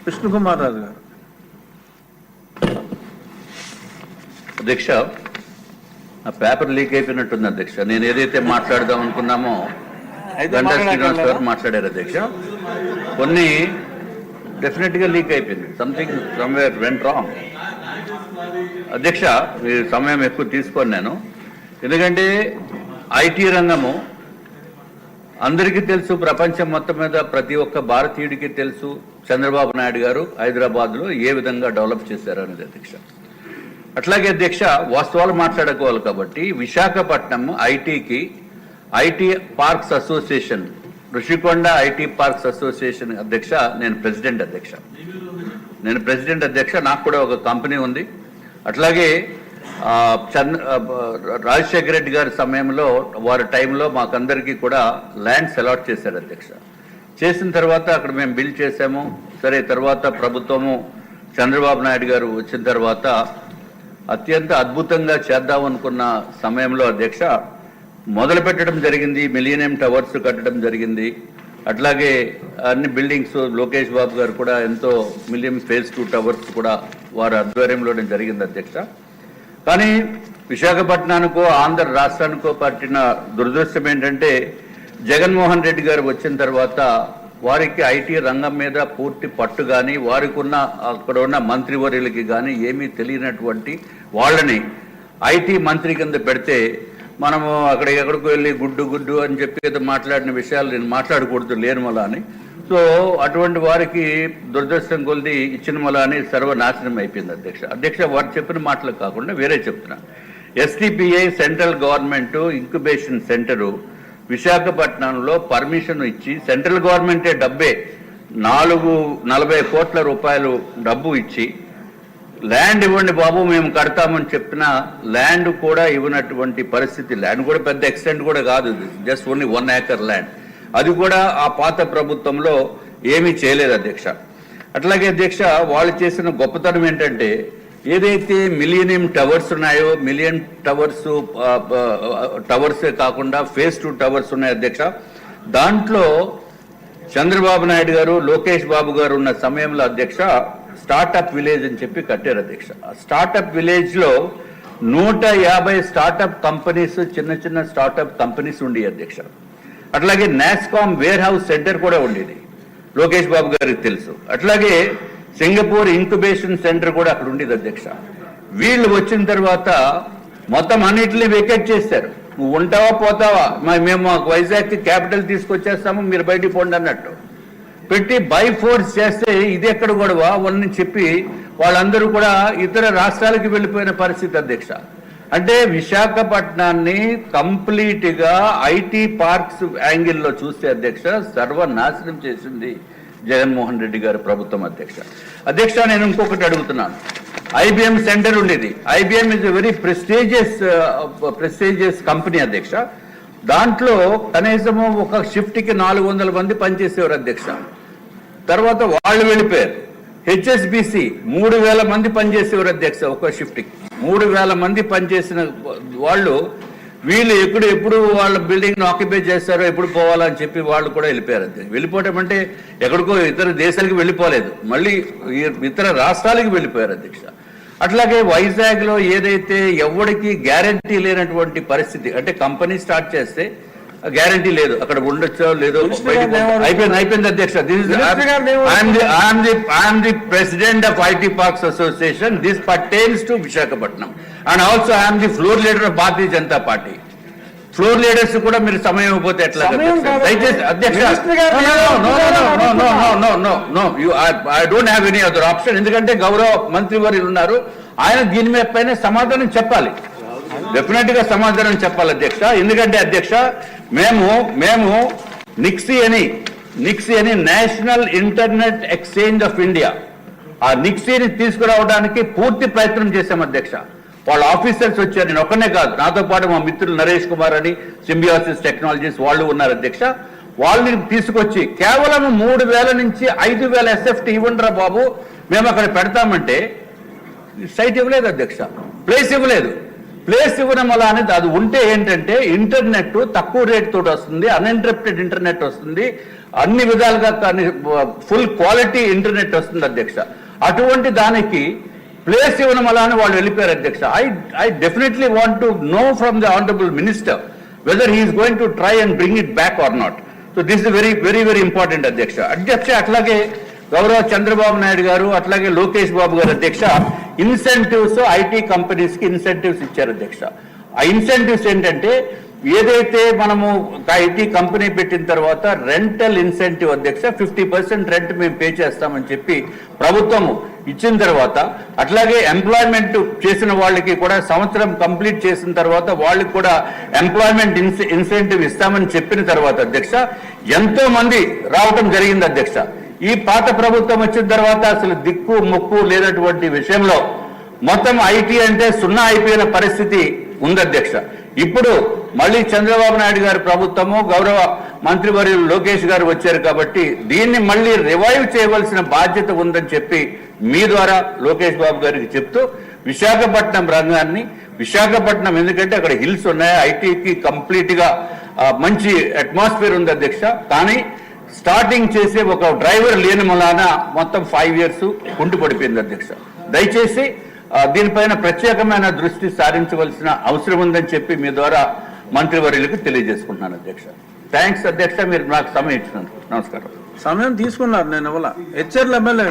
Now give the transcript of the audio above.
కృష్ణకుమార్ రాజు గారు. అధ్యక్ష, ఆ పేపర్ లీక్ అయిపోయినట్టుంది అధ్యక్ష. నేను ఏదైతే మాట్లాడదాం అనుకున్నామో గంటా శ్రీనివాస్ గారు మాట్లాడారు అధ్యక్ష. కొన్ని డెఫినెట్గా లీక్ అయిపోయింది. Something somewhere went wrong. అధ్యక్ష, ఈ సమయం ఎక్కువ తీసుకోను నేను, ఎందుకంటే ఐటీ రంగము అందరికీ తెలుసు, ప్రపంచం మొత్తం మీద ప్రతి ఒక్క భారతీయుడికి తెలుసు చంద్రబాబు నాయుడు గారు హైదరాబాద్లో ఏ విధంగా డెవలప్ చేశారు అనేది అధ్యక్ష. అట్లాగే అధ్యక్ష, వాస్తవాలు మాట్లాడుకోవాలి కాబట్టి Visakhapatnam IT parks association, Rushikonda IT parks association అధ్యక్ష నేను ప్రెసిడెంట్ అధ్యక్ష. నాకు కూడా ఒక కంపెనీ ఉంది. అట్లాగే రాజశేఖర రెడ్డి గారి సమయంలో వారి టైంలో మాకందరికీ కూడా ల్యాండ్స్ అలాట్ చేశారు అధ్యక్ష. చేసిన తర్వాత అక్కడ మేము బిల్డ్ చేసాము. సరే, తర్వాత ప్రభుత్వము చంద్రబాబు నాయుడు గారు వచ్చిన తర్వాత అత్యంత అద్భుతంగా చేద్దామనుకున్న సమయంలో అధ్యక్ష మొదలు పెట్టడం జరిగింది. మిలీనియం టవర్స్ కట్టడం జరిగింది. అట్లాగే అన్ని బిల్డింగ్స్ లోకేష్ బాబు గారు కూడా ఎంతో మిలియం ఫేజ్ 2 టవర్స్ కూడా వారి ఆధ్వర్యంలోనే జరిగింది అధ్యక్ష. కానీ విశాఖపట్నానికో ఆంధ్ర రాష్ట్రానికో పట్టిన దురదృష్టం ఏంటంటే జగన్మోహన్ రెడ్డి గారు వచ్చిన తర్వాత వారికి ఐటీ రంగం మీద పూర్తి పట్టు కానీ వారికి ఉన్న అక్కడ ఉన్న మంత్రివర్యులకి కానీ ఏమీ తెలియనటువంటి వాళ్ళని ఐటీ మంత్రి కింద పెడితే మనము ఎక్కడికో వెళ్ళి గుడ్డు అని చెప్పి మాట్లాడిన విషయాలు నేను మాట్లాడకూడదు లేని మళ్ళా అని. సో అటువంటి వారికి దురదృష్టం కొలిది ఇచ్చిన మళ్ళా అని సర్వనాశనం అయిపోయింది అధ్యక్ష. వారు చెప్పిన మాటలు కాకుండా వేరే చెప్తున్నా. STPI central government incubation centre విశాఖపట్నంలో పర్మిషన్ ఇచ్చి సెంట్రల్ గవర్నమెంటే డబ్బే 440 కోట్ల రూపాయలు డబ్బు ఇచ్చి ల్యాండ్ ఇవ్వండి బాబు మేము కడతామని చెప్పిన ల్యాండ్ కూడా ఇవ్వనటువంటి పరిస్థితి. ల్యాండ్ కూడా పెద్ద ఎక్స్టెంట్ కూడా కాదు, జస్ట్ ఓన్లీ 1 ఏకర్ ల్యాండ్. అది కూడా ఆ పాత ప్రభుత్వంలో ఏమీ చేయలేదు అధ్యక్ష. అట్లాగే అధ్యక్ష, వాళ్ళు చేసిన గొప్పతనం ఏంటంటే ఏదైతే మిలీనియం టవర్స్ ఉన్నాయో, మిలియన్ టవర్సే కాకుండా ఫేజ్ 2 టవర్స్ ఉన్నాయి అధ్యక్ష. దాంట్లో చంద్రబాబు నాయుడు గారు లోకేష్ బాబు గారు ఉన్న సమయంలో అధ్యక్ష స్టార్టప్ విలేజ్ అని చెప్పి కట్టారు అధ్యక్ష. స్టార్టప్ విలేజ్ లో 150 స్టార్టప్ కంపెనీస్, చిన్న స్టార్టప్ కంపెనీస్ ఉండి అధ్యక్ష. అట్లాగే నాస్కామ్ వేర్ హౌస్ సెంటర్ కూడా ఉండేది, లోకేష్ బాబు గారికి తెలుసు. అట్లాగే సింగపూర్ ఇంక్యుబేషన్ సెంటర్ కూడా అక్కడ ఉండేది అధ్యక్ష. వీళ్ళు వచ్చిన తర్వాత మొత్తం అన్నిటిని వెకేట్ చేశారు. నువ్వు ఉంటావా పోతావా, మేము వైజాగ్ క్యాపిటల్ తీసుకొచ్చేస్తాము, మీరు బయటికి పోండి అన్నట్టు పెట్టి బై ఫోర్స్ చేస్తే ఇది ఎక్కడ గొడవ వాళ్ళని చెప్పి వాళ్ళందరూ కూడా ఇతర రాష్ట్రాలకు వెళ్ళిపోయిన పరిస్థితి అధ్యక్ష. అంటే విశాఖపట్నాన్ని కంప్లీట్ గా ఐటీ పార్క్స్ యాంగిల్లో చూస్తే అధ్యక్ష సర్వనాశనం చేసింది జగన్మోహన్ రెడ్డి గారి ప్రభుత్వం అధ్యక్ష. నేను ఇంకొకటి అడుగుతున్నాను. ఐబిఎం సెంటర్ ఉండేది. IBM is a very prestigious company అధ్యక్ష. దాంట్లో కనీసము ఒక షిఫ్ట్ కి 400 మంది పనిచేసేవారు అధ్యక్ష. తర్వాత వాళ్ళు వెళ్ళిపోయారు. హెచ్ఎస్బిసి 3000 మంది పనిచేసేవారు అధ్యక్ష. ఒక షిఫ్ట్ కి 3000 మంది పనిచేసిన వాళ్ళు వీళ్ళు ఎప్పుడు వాళ్ళ బిల్డింగ్ ఆక్యుపై చేస్తారో ఎప్పుడు పోవాలని చెప్పి వాళ్ళు కూడా వెళ్ళిపోయారు అధ్యక్ష. వెళ్ళిపోవటం అంటే ఎక్కడికో ఇతర దేశాలకు వెళ్ళిపోలేదు, మళ్ళీ ఇతర రాష్ట్రాలకు వెళ్ళిపోయారు అధ్యక్ష. అట్లాగే వైజాగ్ లో ఏదైతే ఎవరికి గ్యారంటీ లేనటువంటి పరిస్థితి, అంటే కంపెనీ స్టార్ట్ చేస్తే గ్యారంటీ లేదు అక్కడ ఉండొచ్చో లేదో, అయిపోయింది అధ్యక్ష. I'm the president of IT parks association. This pertains to Visakhapatnam and also I'm the floor leader of Bharatiya Janata party. Floor leaders కూడా మీరు సమయం ఇవ్వకపోతే ఎట్లా దయచేసి అధ్యక్ష. I don't have any other option. ఎందుకంటే గౌరవ మంత్రి వారు ఉన్నారు, ఆయన దీని మీద పైన సమాధానం చెప్పాలి, డెఫినెట్ గా సమాధానం చెప్పాలి అధ్యక్ష. ఎందుకంటే అధ్యక్ష మేము నిక్సీ అని national internet exchange of India, ఆ నిక్సీని తీసుకురావడానికి పూర్తి ప్రయత్నం చేశాం అధ్యక్ష. వాళ్ళ ఆఫీసర్స్ వచ్చారు, నేను ఒక్కనే కాదు, నాతో పాటు మా మిత్రులు నరేష్ కుమార్ అని సింబియాసిస్ టెక్నాలజీస్ వాళ్ళు ఉన్నారు అధ్యక్ష. వాళ్ళని తీసుకొచ్చి కేవలం 3000 నుంచి 5000 SFT ఇవ్వండిరా బాబు మేము అక్కడ పెడతామంటే సైట్ ఇవ్వలేదు అధ్యక్ష, ప్లేస్ ఇవ్వలేదు. ప్లేస్ ఇవ్వడం వల్ల అనేది అది ఉంటే ఏంటంటే ఇంటర్నెట్ తక్కువ రేట్ తోటి వస్తుంది, అన్ఇంటరప్టెడ్ ఇంటర్నెట్ వస్తుంది, అన్ని విధాలుగా ఫుల్ క్వాలిటీ ఇంటర్నెట్ వస్తుంది అధ్యక్ష. అటువంటి దానికి ప్లేస్ ఇవ్వడం వల్ల వాళ్ళు వెళ్ళిపోయారు అధ్యక్ష. I definitely want to know from the honourable minister whether he is going to try and bring it back or not. So this is very very very important అధ్యక్ష. అట్లాగే గౌరవ చంద్రబాబు నాయుడు గారు అట్లాగే లోకేష్ బాబు గారు అధ్యక్ష ఇన్సెంటివ్స్ ఐటీ కంపెనీస్ కి incentives ఇచ్చారు అధ్యక్ష. ఆ ఇన్సెంటివ్స్ ఏంటంటే ఏదైతే మనము ఐటీ కంపెనీ పెట్టిన తర్వాత రెంటల్ ఇన్సెంటివ్ అధ్యక్ష 50% రెంట్ మేము పే చేస్తామని చెప్పి ప్రభుత్వం ఇచ్చిన తర్వాత, అట్లాగే ఎంప్లాయ్మెంట్ చేసిన వాళ్ళకి కూడా సంవత్సరం కంప్లీట్ చేసిన తర్వాత వాళ్ళకి కూడా ఎంప్లాయ్మెంట్ ఇన్సెంటివ్ ఇస్తామని చెప్పిన తర్వాత అధ్యక్ష ఎంతో మంది రావటం జరిగింది అధ్యక్ష. ఈ పాత ప్రభుత్వం వచ్చిన తర్వాత అసలు దిక్కు మొక్కు లేనటువంటి విషయంలో మొత్తం ఐటీ అంటే సున్నా అయిపోయిన పరిస్థితి ఉంది అధ్యక్ష. ఇప్పుడు మళ్ళీ చంద్రబాబు నాయుడు గారి ప్రభుత్వము గౌరవ మంత్రివర్యులు లోకేష్ గారు వచ్చారు కాబట్టి దీన్ని మళ్ళీ రివైవ్ చేయవలసిన బాధ్యత ఉందని చెప్పి మీ ద్వారా లోకేష్ బాబు గారికి చెప్తూ విశాఖపట్నం రంగాన్ని విశాఖపట్నం ఎందుకంటే అక్కడ హిల్స్ ఉన్నాయి, ఐటీకి కంప్లీట్ గా మంచి అట్మాస్ఫియర్ ఉంది అధ్యక్ష. కానీ స్టార్టింగ్ చేసే ఒక డ్రైవర్ లేని మూలాన మొత్తం 5 years కుంటుపడిపోయింది అధ్యక్ష. దయచేసి దీనిపైన ప్రత్యేకమైన దృష్టి సారించవలసిన అవసరం ఉందని చెప్పి మీ ద్వారా మంత్రివర్యులకు తెలియజేసుకుంటున్నాను అధ్యక్ష. థ్యాంక్స్ అధ్యక్ష, మీరు నాకు సమయం ఇచ్చినందుకు. నమస్కారం. సమయం తీసుకున్నారు, నేను ఇవ్వాల హెచ్చర్ల ఎమ్మెల్యే